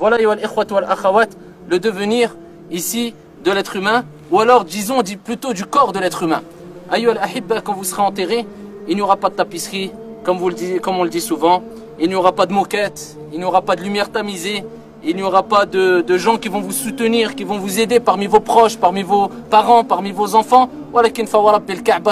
Voilà, le devenir ici de l'être humain, ou alors disons plutôt du corps de l'être humain. Quand vous serez enterré, il n'y aura pas de tapisserie, comme on le dit souvent, il n'y aura pas de moquette, il n'y aura pas de lumière tamisée, il n'y aura pas de gens qui vont vous soutenir, qui vont vous aider parmi vos proches, parmi vos parents, parmi vos enfants.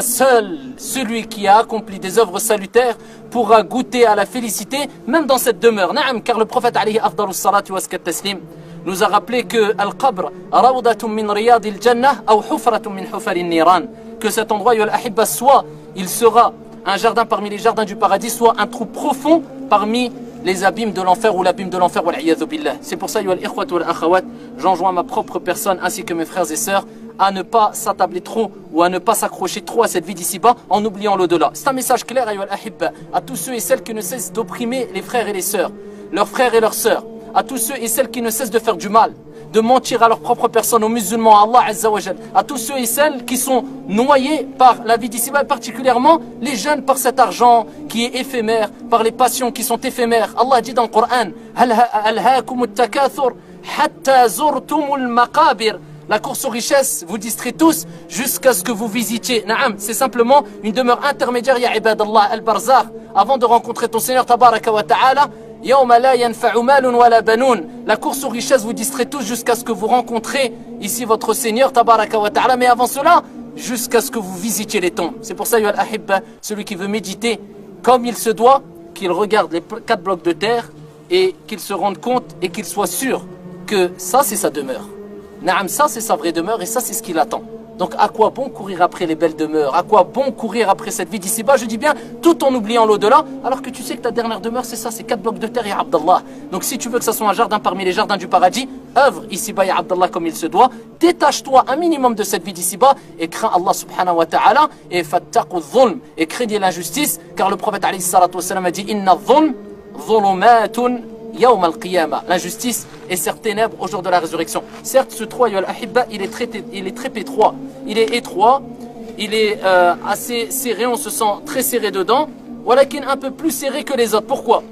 Seul celui qui a accompli des œuvres salutaires pourra goûter à la félicité, même dans cette demeure. Car le prophète alayhi afdalus salatu wa taslim nous a rappelé que Al-Qabr, rawdatun min riyadil jannah, ou hufratun min hufarin niran, que cet endroit, soit il sera un jardin parmi les jardins du paradis, soit un trou profond parmi les abîmes de l'enfer ou l'abîme de l'enfer. C'est pour ça, j'enjoins ma propre personne ainsi que mes frères et sœurs à ne pas s'attabler trop ou à ne pas s'accrocher trop à cette vie d'ici-bas en oubliant l'au-delà. C'est un message clair à tous ceux et celles qui ne cessent d'opprimer les frères et les sœurs, leurs frères et leurs sœurs, à tous ceux et celles qui ne cessent de faire du mal, de mentir à leur propre personne, aux musulmans, à Allah Azza wa Jal, à tous ceux et celles qui sont noyés par la vie d'ici-bas, particulièrement les jeunes par cet argent qui est éphémère, par les passions qui sont éphémères. Allah dit dans le Coran, la course aux richesses vous distrait tous jusqu'à ce que vous visitiez. Naam, c'est simplement une demeure intermédiaire, ya ibadallah, al-barzakh, avant de rencontrer ton Seigneur tabaraka wa ta'ala. La course aux richesses vous distrait tous jusqu'à ce que vous rencontrez ici votre Seigneur tabaraka wa ta'ala, mais avant cela, jusqu'à ce que vous visitiez les tombes. C'est pour ça, celui qui veut méditer comme il se doit, qu'il regarde les 4 blocs de terre et qu'il se rende compte et qu'il soit sûr que ça c'est sa demeure. Naam, ça c'est sa vraie demeure et ça c'est ce qu'il attend. Donc à quoi bon courir après les belles demeures? À quoi bon courir après cette vie d'ici-bas? Je dis bien, tout en oubliant l'au-delà, alors que tu sais que ta dernière demeure c'est ça, c'est 4 blocs de terre, ya Abdallah. Donc si tu veux que ça soit un jardin parmi les jardins du paradis, œuvre ici-bas, ya Abdallah, comme il se doit. Détache-toi un minimum de cette vie d'ici-bas et crains Allah subhanahu wa ta'ala et fattaqu dhulm, et craignez l'injustice, car le prophète alayhi salatu wa sallam a dit inna dhulm dhulumatun yawm al-qiyamah. L'injustice est certes ténèbres au jour de la résurrection. Certes, ce trou, il est très étroit, il est étroit, il est assez serré, on se sent très serré dedans, walakin un peu plus serré que les autres. Pourquoi?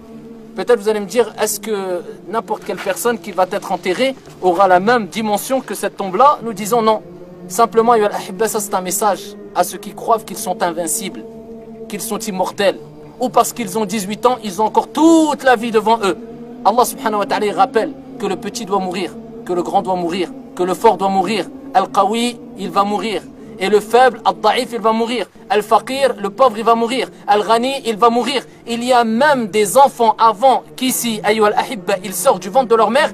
Peut-être vous allez me dire, est-ce que n'importe quelle personne qui va être enterrée aura la même dimension que cette tombe-là? Nous disons non. Simplement, ça c'est un message à ceux qui croient qu'ils sont invincibles, qu'ils sont immortels, ou parce qu'ils ont 18 ans, ils ont encore toute la vie devant eux. Allah subhanahu wa ta'ala rappelle que le petit doit mourir, que le grand doit mourir, que le fort doit mourir. Al-Qawi, il va mourir. Et le faible, Al-Da'if, il va mourir. Al-Faqir, le pauvre, il va mourir. Al-Ghani, il va mourir. Il y a même des enfants avant qu'ici, ayyuhal ahibba, ils sortent du ventre de leur mère,